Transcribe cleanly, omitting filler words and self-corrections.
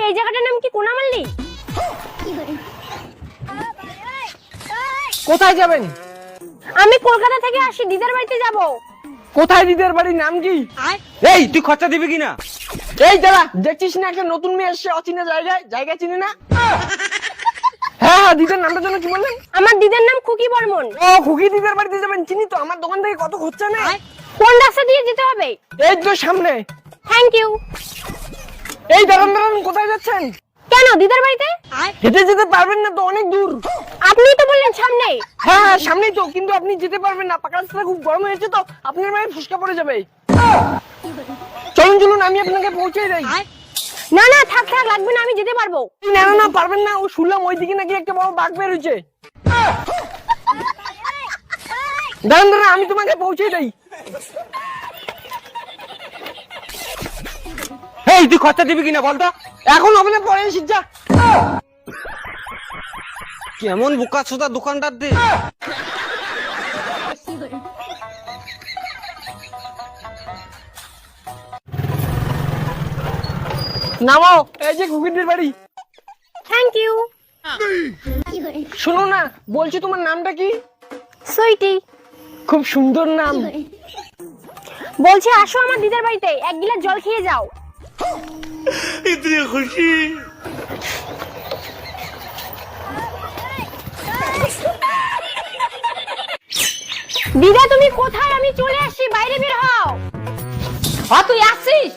এই জায়গাটার নাম কি কোনামাল্লি? কোথায় যাবেন? আমি কলকাতা থেকে আসি, দিদার বাড়িতে যাব। কোথায় দিদের বাড়ির নাম কি? এই তুই খরচা দিবি কিনা? এই দাঁড়া, দেখছিস না একটা নতুন মেয়ে এসছে অচেনা জায়গায়, জায়গা চিনি না। হ্যাঁ হ্যাঁ, দিদের নামটা যেন কি বললেন? আমার দিদার নাম খুকি বর্মন। ও, খুকি দিদের বাড়িতে যাবেন, চিনি তো, আমার দোকান থেকে কত খরচা নেই। কোন রাস্তা দিয়ে যেতে হবে? এই তো সামনে। Thank you. এই দাঁড়ান দাঁড়ান, কোথায় যাচ্ছেন? কেন, দিদার বাড়িতে? হেঁটে যেতে পারবেন না তো, অনেক দূর। আপনিই তো বললেন সামনে। হ্যাঁ হ্যাঁ সামনেই তো, কিন্তু আপনি যেতে পারবেন না, পাকা রাস্তাটা খুব গরম হয়েছে তো, আপনার মায়ের ফুসকা পড়ে যাবে। চলুন চলুন, আমি আপনাকে পৌঁছে দেই। না না, থাক থাক, লাগবে না, আমি যেতে পারবো। না না না, পারবেন না, ও শুনলাম ওইদিকে নাকি একটা বড় বাঘ বের হয়েছে। দাঁড়ান দাঁড়ান, আমি তোমাকে পৌঁছে দেই। এই তুই খরচা দিবি কিনা বলতো? এখন হবে না, পরে এসে যা। কেমন বোকা চোদা দোকানদার দে। নামো, এই যে খুকিদের বাড়ি। Thank you. শোনো না, বলছি তোমার নামটা কি? সুইটি। খুব সুন্দর নাম। বলছি আসো আমার দিদার বাড়িতে, এক গিলাস জল খেয়ে যাও। ইতনি খুশি। দিদা তুমি কোথায়? আমি চলে আসছি, বাইরে বের হও। তুই আসছিস?